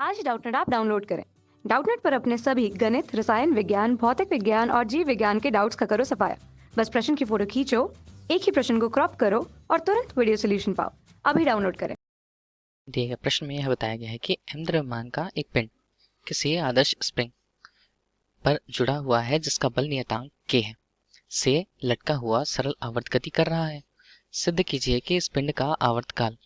आज डाउटनेट आप डाउनलोड करें। डाउटनेट पर अपने सभी गणित, रसायन विज्ञान, भौतिक विज्ञान और जीव विज्ञान के डाउट्स का करो सफाया। बस प्रश्न की फोटो खींचो, एक ही प्रश्न को क्रॉप करो और तुरंत वीडियो सोल्यूशन पाओ। अभी डाउनलोड करें। दिए गए प्रश्न में यह बताया गया है कि m द्रव्यमान का एक पिंड किसी आदर्श स्प्रिंग पर जुड़ा हुआ है जिसका बल नियतांक k है से लटका हुआ सरल आवर्त गति कर रहा है। सिद्ध कीजिए कि इस पिंड का आवर्तकाल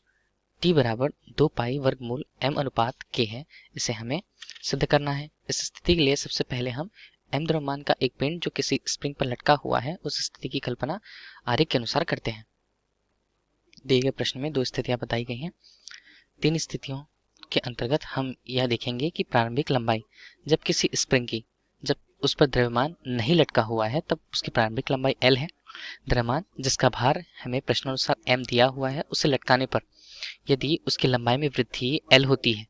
t बराबर 2 पाई वर्गमूल m अनुपात k है। इसे हमें सिद्ध करना है। इस स्थिति के लिए सबसे पहले हम m द्रव्यमान का एक पिंड जो किसी स्प्रिंग पर लटका हुआ है उस स्थिति की कल्पना आरेख के अनुसार करते हैं। दिए गए प्रश्न में दो स्थितियां बताई गई हैं। तीन स्थितियों के अंतर्गत हम यह देखेंगे कि प्रारंभिक लंबाई जब किसी स्प्रिंग की जब उस पर द्रव्यमान नहीं लटका हुआ है तब उसकी प्रारंभिक लंबाई L है। द्रव्यमान जिसका भार हमें प्रश्नानुसार M दिया हुआ है उसे लटकाने पर यदि उसकी लंबाई में वृद्धि L होती है,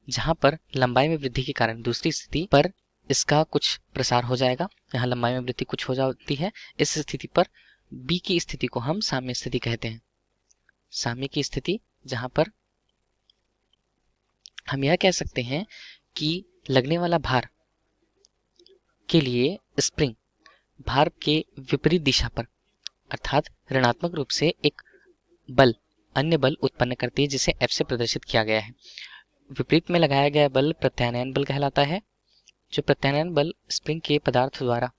जहां पर लंबाई में वृद्धि के कारण दूसरी स्थिति पर इसका कुछ प्रसार हो जाएगा। यहाँ लंबाई में वृद्धि कुछ हो जाती है। इस स्थिति पर B की स्थिति को हम साम्य स्थिति कहते हैं। साम्य की स्थिति जहां पर हम यह कह सकते हैं कि लगने वाला भार के लिए स्प्रिंग भार के विपरीत दिशा पर अर्थात ऋणात्मक रूप से एक बल अन्य बल उत्पन्न करती है जिसे F से प्रदर्शित किया गया है। विपरीत में लगाया गया बल प्रत्यानयन बल कहलाता है। जो प्रत्यानयन बल स्प्रिंग के पदार्थ द्वारा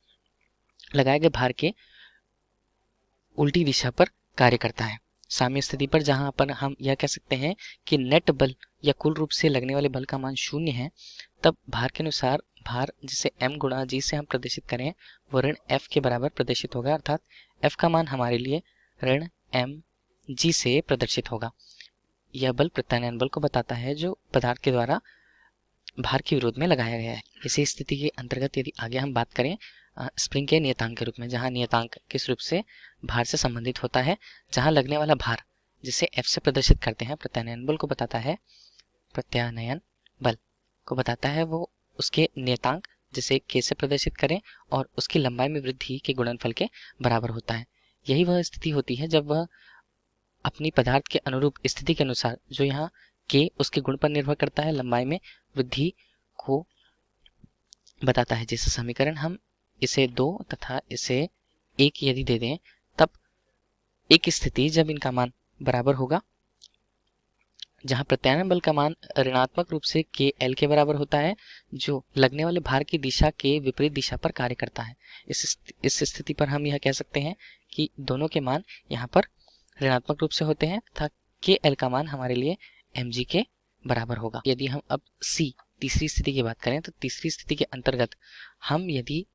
लगाए गए भार के उल्टी दिशा पर कार्य करता है। साम्य स्थिति पर जहां पर हम यह कह सकते हैं कि नेट बल या कुल रूप से लगने वाले बल का मान 0 है, तब भार के अनुसार भार जिसे m गुणा g से हम प्रदर्शित करें वो ऋण F के बराबर प्रदर्शित होगा, अर्थात F का मान हमारे लिए ऋण m g से प्रदर्शित होगा। यह बल प्रत्यानयन बल को बताता है जो पदार्थ के द्वारा भार के विरोध में लगाया गया है। इसी स्थिति के अंतर्गत यदि आगे हम बात करें स्प्रिंग के नियतांक के रूप में, जहां नियतांक किस रूप से भार से संबंधित होता है, जहां लगने वाला भार जिसे F से प्रदर्शित करते हैं प्रत्यानयन बल को बताता है, प्रत्यानयन बल को बताता है वो उसके नियतांक जिसे k से प्रदर्शित करें और उसकी लंबाई में वृद्धि के गुणनफल के बराबर होता है। यही वह स्थिति होती है जब वह अपनी पदार्थ के अनुरूप स्थिति के अनुसार, जो यहाँ k उसके गुण पर निर्भर करता है, लंबाई में वृद्धि को बताता है। जैसे समीकरण हम इसे 2 तथा इसे 1 यदि दे दें, तब एक स्थिति जब इनका मान बराबर होगा, जहां प्रत्यानयन बल का मान ऋणात्मक रूप से k L के बराबर होता है, जो लगने वाले भार की दिशा के विपरीत दिशा पर कार्य करता है। इस स्थिति पर हम यह कह सकते हैं कि दोनों के मान यहाँ पर ऋणात्मक रूप से होते हैं तथा k L का मान हमारे लिए mg के बराबर होगा। यदि हम अब C तीसरी स्थिति की बात करें तो तीसरी स्थिति के अंतर्गत हम यदि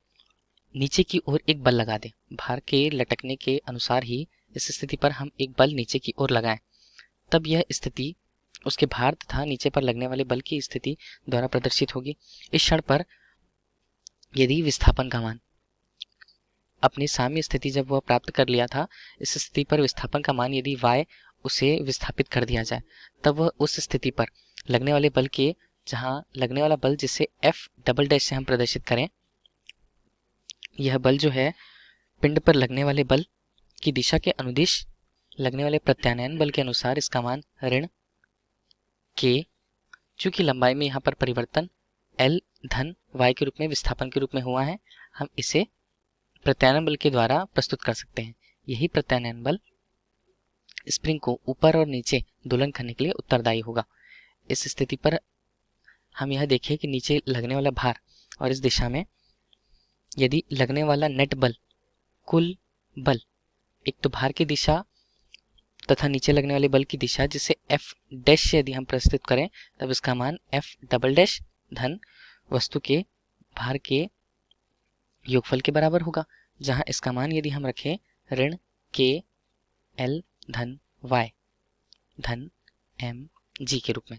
नीचे की ओर एक बल लगा दें, भार के लटकने के अनुसार ही इस स्थिति पर हम एक बल नीचे की ओर लगाएं, तब यह स्थिति उसके भार तथा नीचे पर लगने वाले बल की स्थिति द्वारा प्रदर्शित होगी। इस क्षण पर यदि विस्थापन का मान अपनी साम्य स्थिति जब वह प्राप्त कर लिया था, इस स्थिति पर विस्थापन का मान यदि y उसे विस्थापित कर दिया जाए, तब वह उस स्थिति पर लगने वाले बल के, जहां लगने वाला बल जिसे F डबल डैश से हम प्रदर्शित करें, यह बल जो है पिंड पर लगने वाले बल की दिशा के अनुदिश लगने वाले प्रत्यानयन बल के अनुसार इसका मान ऋण k, चूंकि लंबाई में यहाँ पर परिवर्तन L धन y के रूप में विस्थापन के रूप में हुआ है, हम इसे प्रत्यानयन बल के द्वारा प्रस्तुत कर सकते हैं। यही प्रत्यानयन बल स्प्रिंग को ऊपर और नीचे दोलन करने के लिए उत्तरदायी होगा। इस स्थिति पर हम यह देखें कि नीचे लगने वाला भार और इस दिशा में यदि लगने वाला नेट बल कुल बल, एक तो भार की दिशा तथा नीचे लगने वाले बल की दिशा जिसे F डैश से यदि हम प्रस्तुत करें, तब इसका मान F डबल डैश धन वस्तु के भार के योगफल के बराबर होगा, जहां इसका मान यदि हम रखें ऋण k L धन y धन m g के रूप में,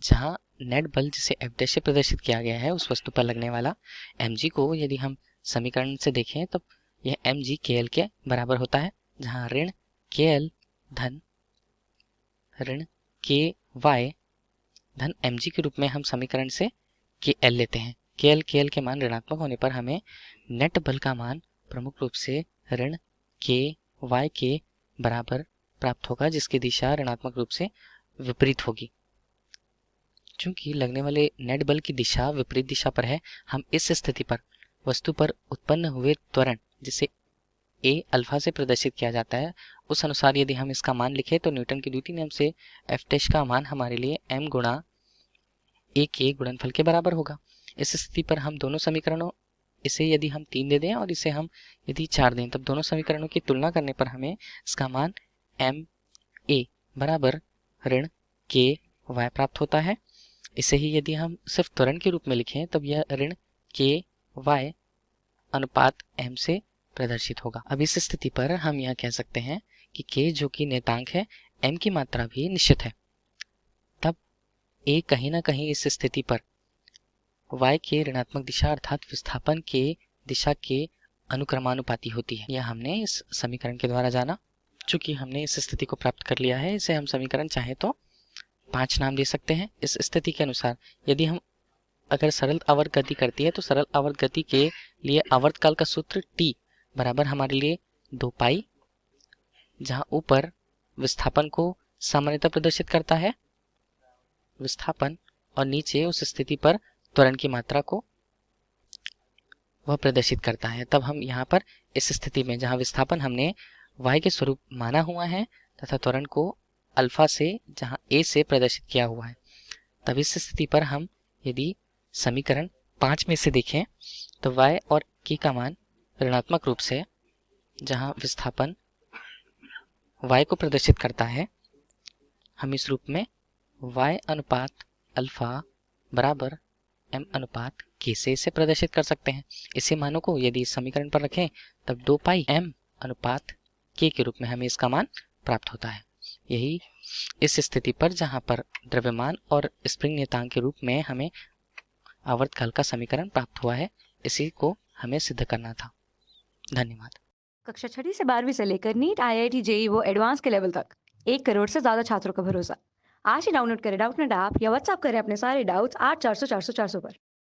जहां नेट बल जिसे F डैश से प्रदर्शित किया गया है उस वस्तु पर लगने वाला mg को यदि हम समीकरण से देखें तब यह mg kl के बराबर होता है, जहां ऋण kl धन ऋण ky धन mg के रूप में हम समीकरण से kl लेते हैं। kl के मान ऋणात्मक होने पर हमें नेट बल का मान प्रमुख रूप से ऋण ky के बराबर प्राप्त होगा, जिसकी दिशा ऋणात्मक रूप से विपरीत होगी। चूंकि लगने वाले नेट बल की दिशा विपरीत दिशा पर है, हम इस स्थिति पर वस्तु पर उत्पन्न हुए त्वरण, जिसे ए अल्फा से प्रदर्शित किया जाता है, उस अनुसार यदि हम इसका मान लिखें तो न्यूटन के द्वितीय नियम से एफ डैश का मान हमारे लिए m गुणा ए के गुणनफल के बराबर होगा। इस स्थिति पर हम दोनों समीकरणों, इसे यदि हम 3 दे दें और इसे हम यदि 4 दें, तब दोनों समीकरणों की तुलना करने पर हमें इसका मान एम ए बराबर ऋण के वाई प्राप्त होता है। इसे ही यदि हम सिर्फ त्वरण के रूप में लिखें तब यह ऋण के वाई अनुपात m से प्रदर्शित होगा। अब इस स्थिति पर हम यह कह सकते हैं कि k जो कि नियतांक है, m की मात्रा भी निश्चित है। तब a कहीं ना कहीं इस स्थिति पर y के ऋणात्मक दिशा अर्थात विस्थापन के दिशा के अनुक्रमानुपाती होती है। यह हमने इस समीकरण के द्वारा जाना। चूंकि हमने इस स्थिति को प्राप्त कर लिया है, इसे हम समीकरण चाहे तो 5 नाम दे सकते हैं। इस स्थिति के अनुसार यदि हम अगर सरल आवर्त गति करती है तो सरल आवर्त गति के लिए आवर्तकाल का सूत्र t बराबर हमारे लिए 2 पाई, जहां ऊपर विस्थापन को सामान्यतः प्रदर्शित करता है विस्थापन, और नीचे उस स्थिति पर त्वरण की मात्रा को वह प्रदर्शित करता है। तब हम यहाँ पर इस स्थिति में जहाँ विस्थापन हमने y के स्वरूप माना हुआ है तथा त्वरण को अल्फा से जहाँ a से प्रदर्शित किया हुआ है, तब इस स्थिति पर हम यदि समीकरण 5 में से देखें तो y और k का मान ऋणात्मक रूप से जहाँ विस्थापन y को प्रदर्शित करता है, हम इस रूप में y अनुपात अल्फा बराबर m अनुपात k से इसे प्रदर्शित कर सकते हैं। इसी मानों को यदि इस समीकरण पर रखें तब 2 पाई m अनुपात k के रूप में हमें इसका मान प्राप्त होता है। यही इस स्थिति पर जहां पर द्रव्यमान और स्प्रिंग नियतांक के रूप में हमें आवर्तकाल का समीकरण प्राप्त हुआ है, इसी को हमें सिद्ध करना था। धन्यवाद। कक्षा 6वीं से 12वीं से लेकर नीट, IIT, जेईई वो एडवांस के लेवल तक 1 करोड़ से ज्यादा छात्रों का भरोसा। आज ही डाउनलोड करें डाउटनेट ऐप या व्हाट्सएप करें अपने सारे डाउट्स 8400 400 400 पर।